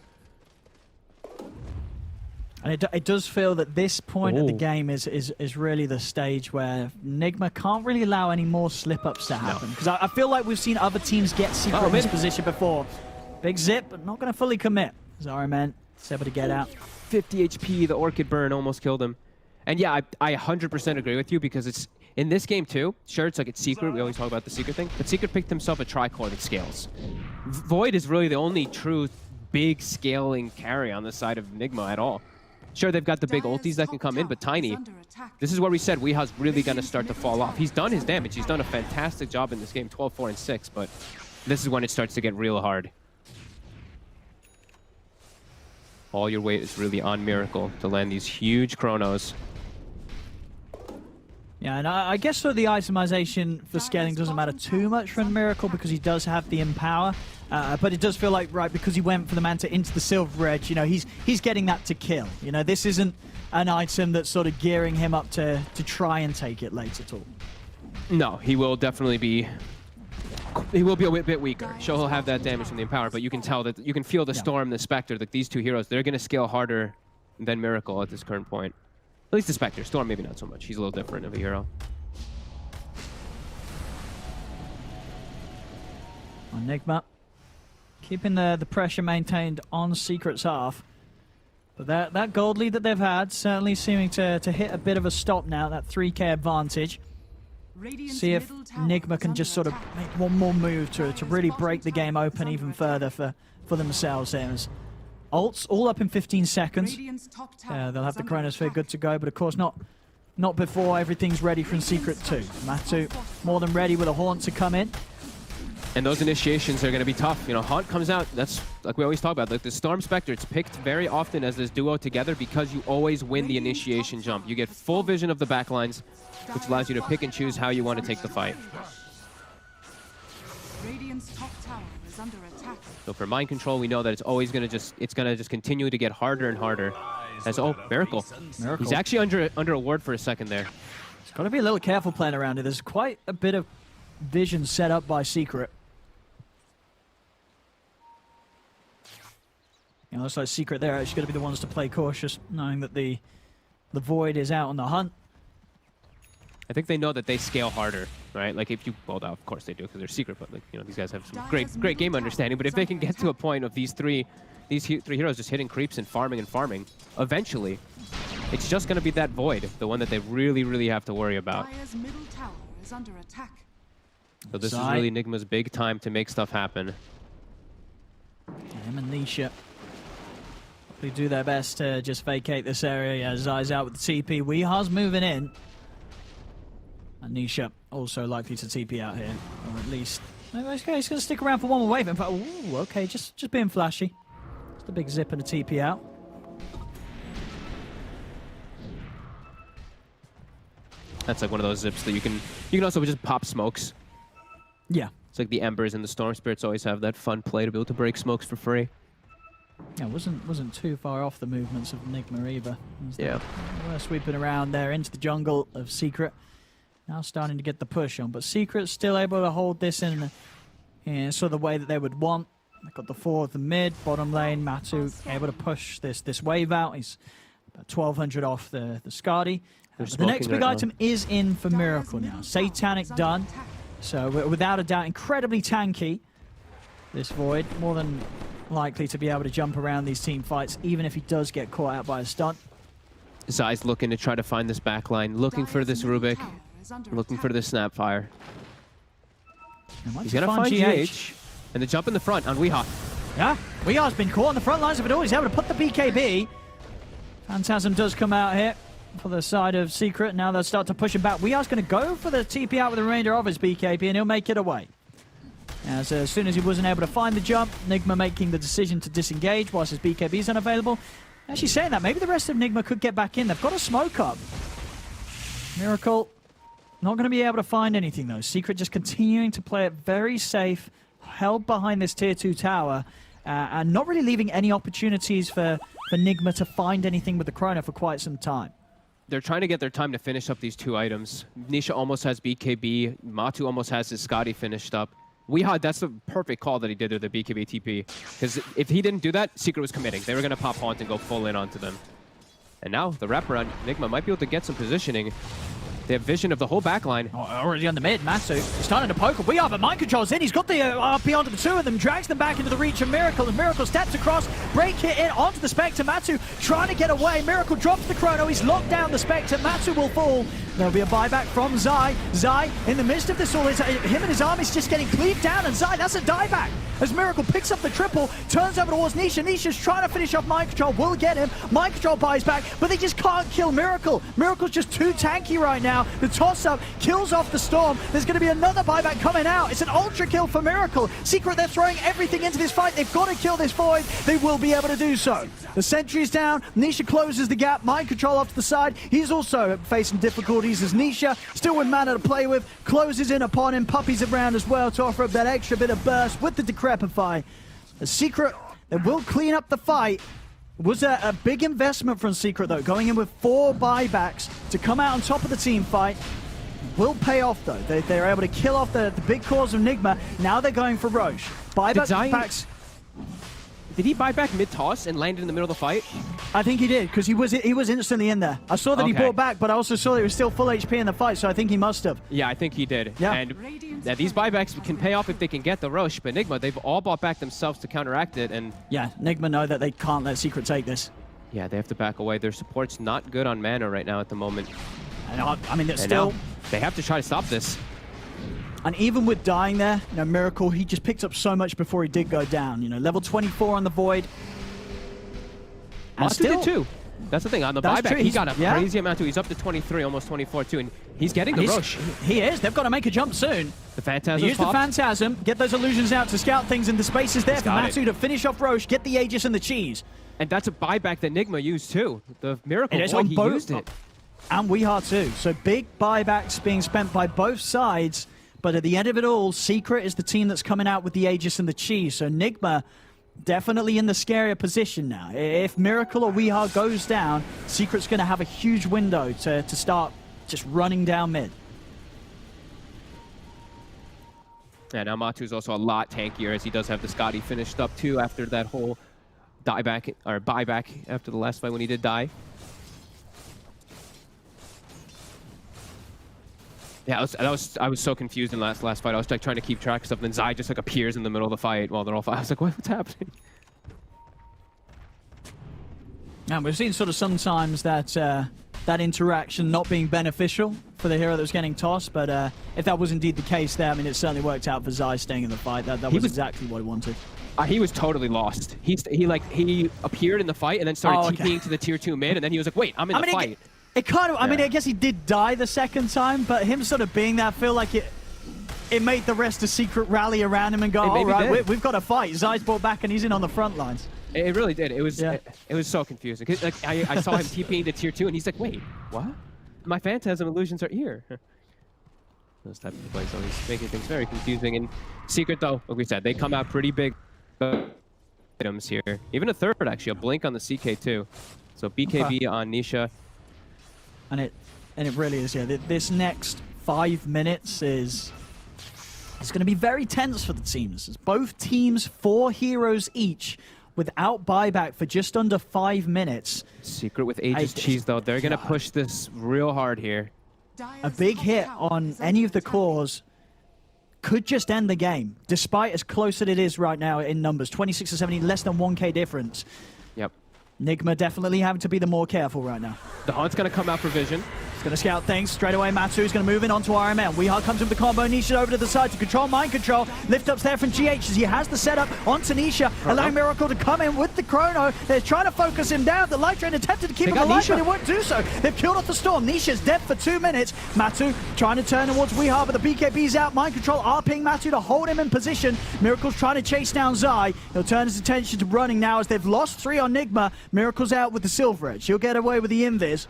And it does feel that this point of the game is really the stage where Nigma can't really allow any more slip-ups to happen. Because I feel like we've seen other teams get Secret in this position before. Big zip, but not going to fully commit. Zaraman is able to get out. 50 HP, the Orchid Burn almost killed him. And yeah, I 100% agree with you because it's in this game too. Sure, it's like it's Secret. We always talk about the Secret thing. But Secret picked himself a Tricore that scales. Void is really the only true big scaling carry on the side of Nigma at all. Sure, they've got the big ultis that can come in, but Tiny, this is where we said Weeha's really going to start to fall off. He's done his damage. He's done a fantastic job in this game, 12, 4, and 6, but this is when it starts to get real hard. All your weight is really on Miracle to land these huge chronos. Yeah, and I guess sort of the itemization for scaling doesn't matter too much for Miracle because he does have the Empower. But it does feel like, right, because he went for the Manta into the Silver Edge, you know, he's getting that to kill. You know, this isn't an item that's sort of gearing him up to try and take it late at all. No, he will definitely be... He will be a bit weaker. Sure, he'll have that damage from the Empower, but you can tell that you can feel the Storm, the Spectre, that these two heroes, they're going to scale harder than Miracle at this current point. At least the Spectre. Storm, maybe not so much. He's a little different of a hero. Nigma keeping the pressure maintained on Secret's half. But that gold lead that they've had certainly seeming to hit a bit of a stop now, that 3k advantage. See if Nigma can just sort of make one more move to really break the game open even further for themselves here. Ults all up in 15 seconds. They'll have the Chronosphere good to go, but of course not before everything's ready from Secret 2. Matu more than ready with a Haunt to come in. And those initiations are going to be tough. You know, Haunt comes out, that's like we always talk about, like the Storm Spectre, it's picked very often as this duo together because you always win the initiation jump. You get full vision of the backlines, which allows you to pick and choose how you want to take the fight. Radiant's top tower is under attack. So for mind control, we know that it's always going to just continue to get harder and harder. As Miracle. He's actually under a ward for a second there. He's got to be a little careful playing around it. There's quite a bit of vision set up by Secret. You know, looks like Secret there actually going to be the ones to play cautious, knowing that the Void is out on the hunt. I think they know that they scale harder, right? Like if you, well, of course they do because they're Secret, but like, you know, these guys have some great game understanding. But if they can get to a point of these three heroes just hitting creeps and farming, eventually, it's just going to be that Void, the one that they really have to worry about. Dire's middle tower is under attack. So this is really Nigma's big time to make stuff happen. Him and Nisha they do their best to just vacate this area. Yeah, Zai's out with the TP. Weeha's moving in. And Nisha also likely to TP out here. Or at least... Okay, he's going to stick around for one more wave. In fact, ooh, okay, just being flashy. Just a big zip and a TP out. That's like one of those zips that you can also just pop smokes. Yeah. It's like the Embers and the Storm Spirits always have that fun play to be able to break smokes for free. Yeah, wasn't too far off the movements of Nigma either. Yeah. We're sweeping around there into the jungle of Secret. Now starting to get the push on, but Secret's still able to hold this in sort of the way that they would want. They've got the 4 of the mid, bottom lane. Matu able to push this wave out. He's about 1200 off the Skadi. The next big item is in for Miracle now. Satanic done. So without a doubt, incredibly tanky. This Void, more than likely to be able to jump around these team fights, even if he does get caught out by a stun. Zai's looking to try to find this backline, looking for this Rubik, looking for this Snapfire. He's gonna find GH, and the jump in the front on Weeha. Yeah, Weeha's been caught on the front lines of it all. He's able to put the BKB. Phantasm does come out here for the side of Secret. Now they'll start to push him back. Weeha's going to go for the TP out with the remainder of his BKB, and he'll make it away. As soon as he wasn't able to find the jump, Nigma making the decision to disengage whilst his BKB is unavailable. Actually saying that, maybe the rest of Nigma could get back in. They've got a smoke up. Miracle not going to be able to find anything though. Secret just continuing to play it very safe, held behind this tier 2 tower, and not really leaving any opportunities for Nigma to find anything with the Chrono for quite some time. They're trying to get their time to finish up these 2 items. Nisha almost has BKB. Matu almost has his Skadi finished up. Weeha, that's the perfect call that he did with the BKB TP. Because if he didn't do that, Secret was committing. They were going to pop Haunt and go full in onto them. And now the wraparound, Nigma might be able to get some positioning. They have vision of the whole backline. Oh, already on the mid, Matu starting to poke. Weeha, but mind control's in. He's got the RP onto the 2 of them, drags them back into the reach of Miracle. And Miracle steps across, break hit in onto the Spectre. Matu trying to get away. Miracle drops the Chrono. He's locked down the Spectre. Matu will fall. There'll be a buyback from Zai. Zai, in the midst of this all, him and his army's just getting cleaved down, and Zai, that's a dieback. As Miracle picks up the triple, turns over towards Nisha. Nisha's trying to finish off Mind Control, will get him. Mind Control buys back, but they just can't kill Miracle. Miracle's just too tanky right now. The toss-up kills off the Storm. There's going to be another buyback coming out. It's an ultra kill for Miracle. Secret, they're throwing everything into this fight. They've got to kill this Void. They will be able to do so. The sentry is down. Nisha closes the gap. Mind Control off to the side. He's also facing difficulties as Nisha, still with mana to play with, closes in upon him. Puppy's around as well to offer up that extra bit of burst with the Decrepify. The Secret, they will clean up the fight. It was a big investment from Secret, though, going in with 4 buybacks to come out on top of the team fight. Will pay off, though. They're able to kill off the big cause of Nigma. Now they're going for Roche. Buybacks. Did he buy back mid-toss and landed in the middle of the fight? I think he did, because he was instantly in there. I saw that he brought back, but I also saw that he was still full HP in the fight, so I think he must have. Yeah, I think he did. Yeah. And these buybacks can pay off if they can get the Roche, but Nigma, they've all bought back themselves to counteract it, and... Yeah, Nigma know that they can't let Secret take this. Yeah, they have to back away. Their support's not good on mana right now at the moment. And I mean, it's still... They have to try to stop this. And even with dying there, you know, Miracle, he just picked up so much before he did go down. You know, level 24 on the Void. And still, did too. That's the thing, on the buyback, true. he got a crazy amount too. He's up to 23, almost 24 too, and he's getting the Roche. He is. They've got to make a jump soon. The Phantasm use the Phantasm, get those illusions out to scout things, and the space is there for Matu to finish off Roche, get the Aegis and the cheese. And that's a buyback that Nigma used too. The Miracle, he used it. And Weehaw too. So big buybacks being spent by both sides, but at the end of it all, Secret is the team that's coming out with the Aegis and the cheese. So Nigma definitely in the scarier position now. If Miracle or Weehaw goes down, Secret's going to have a huge window to start just running down mid. Yeah, now Matu's also a lot tankier as he does have the Scotty finished up too after that whole buyback after the last fight when he did die. Yeah, I was so confused in last fight. I was like trying to keep track of stuff, and then Zai just like appears in the middle of the fight while they're all fighting. I was like, what's happening? And we've seen sort of sometimes that that interaction not being beneficial for the hero that was getting tossed, but if that was indeed the case there, I mean, it certainly worked out for Zai staying in the fight. That was exactly what he wanted. He was totally lost. He appeared in the fight and then started TPing to the tier 2 mid, and then he was like, wait, I'm in the fight. It kind of, I mean, I guess he did die the second time, but him sort of being there, I feel like it made the rest of Secret rally around him and go, all right, we've got to fight. Zai's brought back and he's in on the front lines. It really did. It was it was so confusing. Like, I saw him TPing to tier 2 and he's like, wait, what? My Phantasm illusions are here. Those type of plays, so he's making things very confusing. And Secret, though, like we said, they come out pretty big items here. Even a third, actually, a blink on the CK too. So BKB on Nisha. And it really is, yeah. This next 5 minutes is going to be very tense for the teams. It's both teams 4 heroes each without buyback for just under 5 minutes. Secret with Aegis cheese, though. They're going to push this real hard here. A big hit on any of the cores could just end the game, despite as close as it is right now in numbers. 26 to 70, less than 1k difference. Yep. Nigma definitely having to be the more careful right now. The Hunt's going to come out for vision. He's going to scout things. Straight away, Matsu's going to move in onto RML. Weehaw comes in with the combo. Nisha over to the side to control mind control. Lift ups there from GH as he has the setup onto Nisha, allowing Miracle to come in with the chrono. They're trying to focus him down. The Light Drain attempted to keep him alive, but it won't do so. They've killed off the Storm. Nisha's dead for 2 minutes. Matsu trying to turn towards Weehaw, but the BKB's out. Mind control RPing Matsu to hold him in position. Miracle's trying to chase down Zai. He'll turn his attention to running now as they've lost 3 on Nigma. Miracle's out with the Silver Edge. He'll get away with the Invis.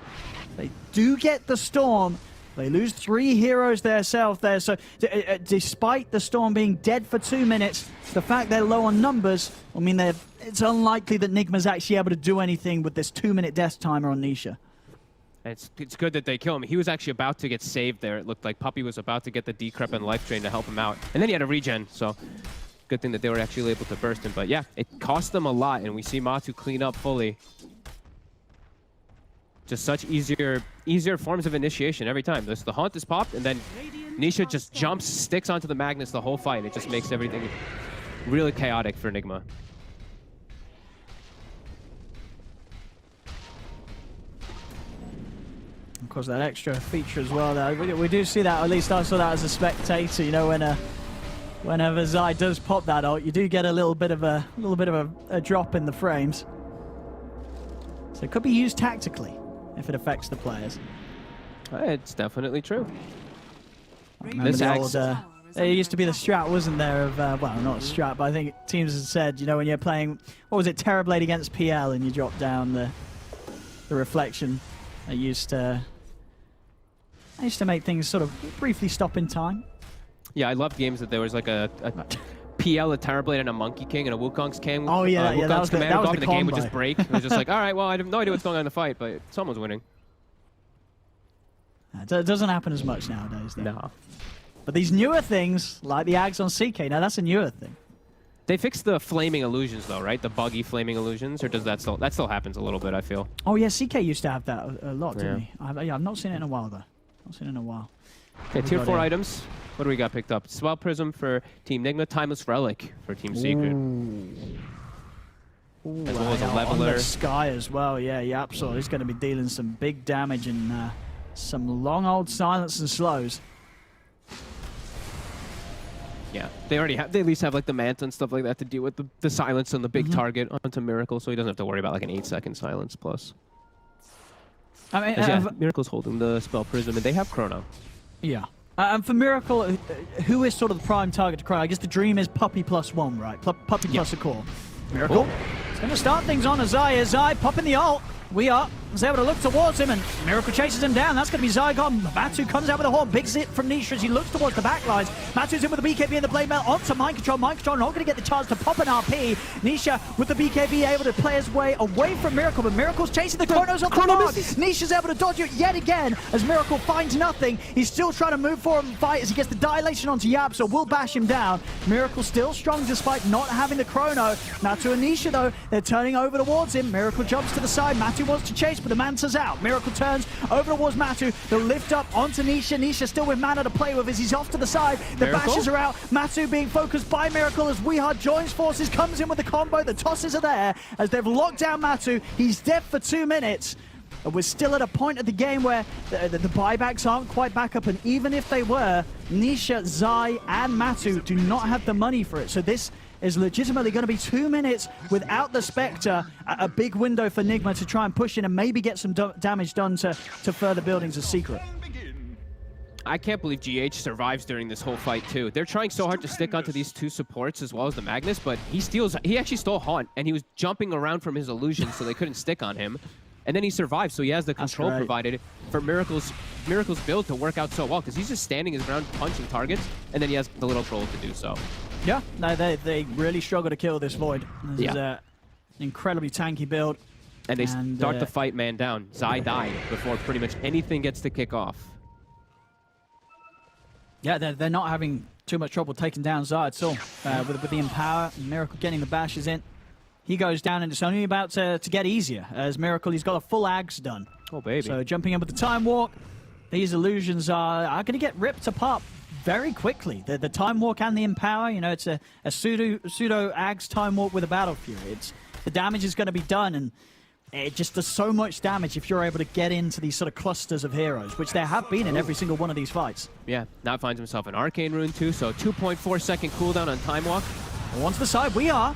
They do get the Storm. They lose 3 heroes themselves there. So despite the Storm being dead for 2 minutes, the fact they're low on numbers, I mean, it's unlikely that Nigma's actually able to do anything with this 2-minute death timer on Nisha. It's good that they kill him. He was actually about to get saved there. It looked like Puppy was about to get the Decrep and Life Drain to help him out. And then he had a regen, so good thing that they were actually able to burst him. But yeah, it cost them a lot, and we see Matu clean up fully. Just such easier forms of initiation every time. The Haunt is popped, and then Nisha just jumps, sticks onto the Magnus the whole fight. It just makes everything really chaotic for Nigma. course, that extra feature as well. We do see that, at least I saw that as a spectator, you know, whenever Zai does pop that ult, you do get a little bit of a drop in the frames. So it could be used tactically if it affects the players. It's definitely true. Remember This the Axe- old, there used to be the strat, wasn't there, of, well, not a strat, but I think teams had said, you know, when you're playing, what was it, Terrorblade against PL, and you drop down the reflection, it used to make things sort of briefly stop in time. Yeah, I loved games that there was like a PL, a Terrorblade, and a Monkey King, and a Wukong's King. Oh, yeah, yeah, that was the and the game would combo. just break. It was just like, all right, well, I have no idea what's going on in the fight, but someone's winning. It doesn't happen as much nowadays, though. No. But these newer things, like the Ags on CK, now that's a newer thing. They fixed the flaming illusions, though, right? The buggy flaming illusions, or does that still happens a little bit, I feel. Oh, yeah, CK used to have that a lot, didn't Yeah. he? I've not seen it in a while, though. Not seen it in a while. Okay, What we tier got 4 here? items. What do we got picked up? Swell Prism for Team Nigma, Timeless Relic for Team Secret. Ooh, As well as a on leveler. the Sky as well, yeah, Yapsor. He's going to be dealing some big damage and some long old silence and slows. Yeah, they already have. They at least have like the Manta and stuff like that to deal with the silence on the big target onto Miracle, so he doesn't have to worry about like an 8-second silence plus. I mean, Yeah, Miracle's holding the Spell Prism, and they have Chrono. yeah. And for Miracle, who is sort of the prime target to cry? I guess the dream is Puppy +1, right? Puppy plus a core. Miracle. It's going to start things on Azai. Azai popping the ult. We are able to look towards him, and Miracle chases him down. That's going to be Zygon. Matu comes out with a horn. Big zit from Nisha as he looks towards the back lines. Matu's in with the BKB and the blade mail onto Mind Control. Mind Control not going to get the chance to pop an RP. Nisha with the BKB able to play his way away from Miracle, but Miracle's chasing the Chronos off the mark. Nisha's able to dodge it yet again as Miracle finds nothing. He's still trying to move forward and fight as he gets the dilation onto Yab, so will bash him down. Miracle still strong despite not having the Chrono. Matu and Nisha, though, they're turning over towards him. Miracle jumps to the side. Matu wants to chase, but the Manta's out. Miracle turns over towards Matu. They'll lift up onto Nisha. Nisha still with mana to play with as he's off to the side. The Miracle? bashes are out. Matu being focused by Miracle as Weehard joins forces, comes in with the combo. The tosses are there as they've locked down Matu. He's dead for 2 minutes. And we're still at a point of the game where the buybacks aren't quite back up, and even if they were, Nisha, Zai, and Matu do not have the money for it. So this is legitimately going to be 2 minutes without the Spectre. A big window for Nigma to try and push in and maybe get some damage done to further buildings of Secret. I can't believe GH survives during this whole fight too. They're trying so hard to stick onto these two supports as well as the Magnus, but he actually stole Haunt, and he was jumping around from his illusion, so they couldn't stick on him. And then he survived, so he has the control provided for Miracle's build to work out so well, because he's just standing his ground, punching targets, and then he has the little troll to do so. Yeah, no, they really struggle to kill this Void. This is an incredibly tanky build. And they start the fight man down. Zai died before pretty much anything gets to kick off. Yeah, they're not having too much trouble taking down Zai at all. With the Empower, Miracle getting the bashes in. He goes down, and it's only about to get easier. As Miracle, he's got a full Ags done. Oh, baby. So jumping in with the Time Walk, these illusions are going to get ripped apart very quickly. The Time Walk and the Empower, you know, it's a pseudo Ags Time Walk with a Battle Fury. The damage is going to be done, and it just does so much damage if you're able to get into these sort of clusters of heroes, which there have been in every single one of these fights. Yeah, now finds himself an Arcane Rune too, so 2.4 second cooldown on Time Walk. On to the side, we are.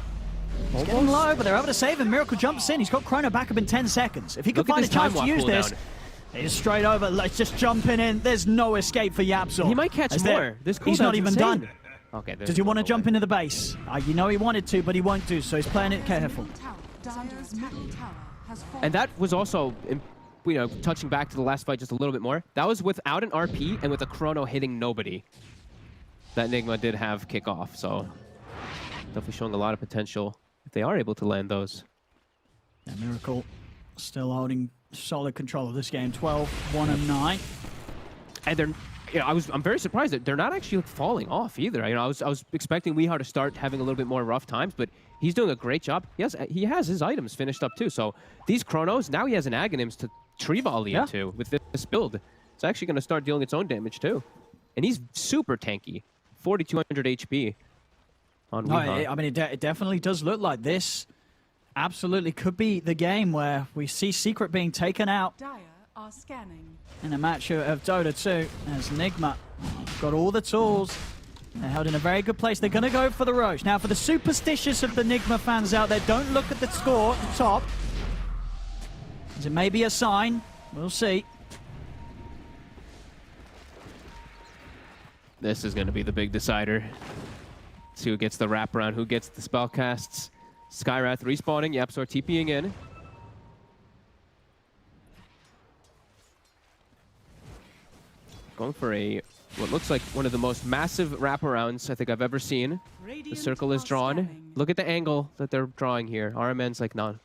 He's getting low, but they're able to save him. Miracle jumps in. He's got Chrono back up in 10 seconds. If he could find a chance to use this, he's straight over. Let's just jumping in. There's no escape for Yapsor. He might catch more. This he's not even done. Okay. Does he want to jump into the base? You know he wanted to, but he won't do, so he's playing it careful. Dyer's middle tower has fallen. And that was also, you know, touching back to the last fight just a little bit more. That was without an RP and with a Chrono hitting nobody. That Nigma did have kick off, so definitely showing a lot of potential if they are able to land those. Yeah, Miracle still holding solid control of this game. 12, 1, and 9. And they're, you know, I'm very surprised that they're not actually falling off either. You know, I was expecting Weehar to start having a little bit more rough times, but he's doing a great job. He has his items finished up too. So these Chronos, now he has an Aghanims to tree volley into with this build. It's actually going to start dealing its own damage too. And he's super tanky, 4,200 HP on Weehar. I mean, it definitely does look like this absolutely could be the game where we see Secret being taken out. Dyer are scanning. In a match of Dota 2, as Nigma got all the tools. They're held in a very good place. They're going to go for the Roche. Now, for the superstitious of the Nigma fans out there, don't look at the score at the top, as it may be a sign. We'll see. This is going to be the big decider. See who gets the wraparound, who gets the spell casts. Skywrath respawning, YapzOr TPing in. Going for what looks like one of the most massive wraparounds I think I've ever seen. The circle is drawn. Look at the angle that they're drawing here. RMN's like, none.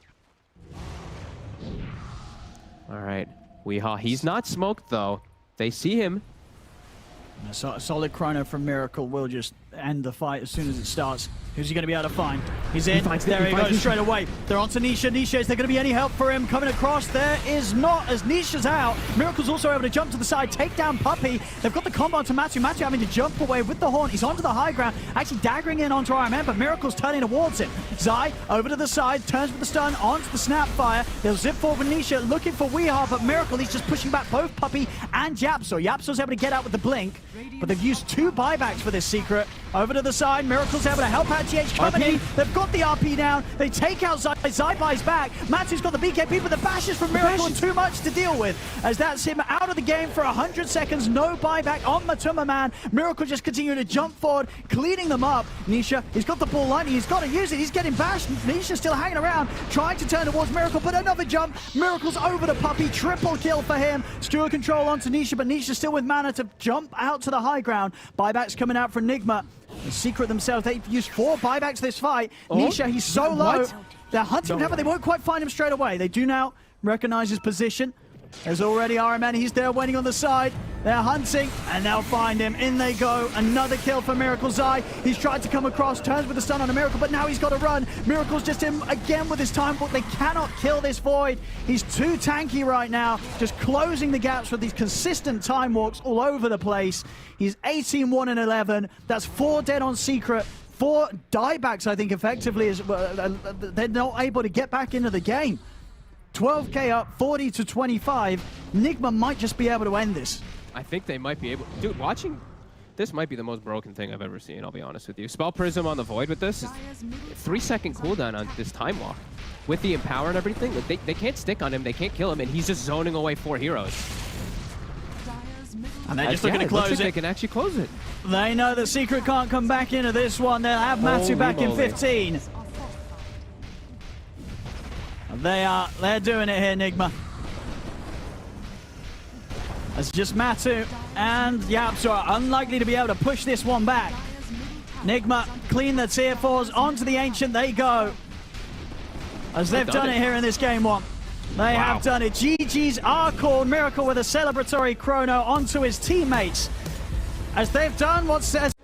All right, Weehaw. He's not smoked though. They see him. A solid chrono from Miracle will just end the fight as soon as it starts. Who's he going to be able to find? He's in. There he goes straight away. They're on to Nisha. Nisha, is there going to be any help for him coming across? There is not, as Nisha's out. Miracle's also able to jump to the side, take down Puppey. They've got the combo onto Matthew. Matthew having to jump away with the Horn. He's onto the high ground, actually daggering in onto RMN, but Miracle's turning towards him. Zai over to the side, turns with the stun onto the Snapfire. They'll zip forward with Nisha, looking for Weehaw, but Miracle, he's just pushing back both Puppey and YapzOr. YapzOr's able to get out with the blink, but they've used 2 buybacks for this secret. Over to the side, Miracle's able to help out GH coming in. They've got the RP down. They take out Zai. Zai buys back. Matthew's got the BKB, but the bashes from Miracle are too much to deal with, as that's him out of the game for 100 seconds. No buyback on Matuma Man. Miracle just continuing to jump forward, cleaning them up. Nisha, he's got the ball lightning. He's got to use it. He's getting bashed. Nisha's still hanging around, trying to turn towards Miracle, but another jump. Miracle's over the Puppey. Triple kill for him. Stewart control onto Nisha, but Nisha still with mana to jump out to the high ground. Buybacks coming out from Nigma. The secret themselves, they've used 4 buybacks this fight. Nisha, he's so low. They're hunting him, but they won't quite find him straight away. They do now recognize his position. There's already RMN, he's there waiting on the side. They're hunting, and they'll find him. In they go. Another kill for Miracle. Zai, he's tried to come across, turns with the stun on a Miracle, but now he's got to run. Miracle's just in again with his time, but they cannot kill this Void. He's too tanky right now, just closing the gaps with these consistent time walks all over the place. He's 18-1 and 11. That's 4 dead on Secret. 4 diebacks, I think, effectively. They're not able to get back into the game. 12k up, 40 to 25. Nigma might just be able to end this. I think they might be able... Dude, watching... This might be the most broken thing I've ever seen, I'll be honest with you. Spell Prism on the Void with this is 3-second cooldown on this time walk. With the Empower and everything, like they can't stick on him, they can't kill him, and he's just zoning away 4 heroes. And they're just looking to close it. They can actually close it. They know that Secret can't come back into this one. They'll have Matsu back in 15. They're doing it here, Nigma. It's just Matsu and YapzOr are unlikely to be able to push this one back. Nigma clean the tier 4s onto the Ancient. They go. As they've done it here in this game 1. They have done it. GG's are called. Miracle with a celebratory chrono onto his teammates. As they've done what says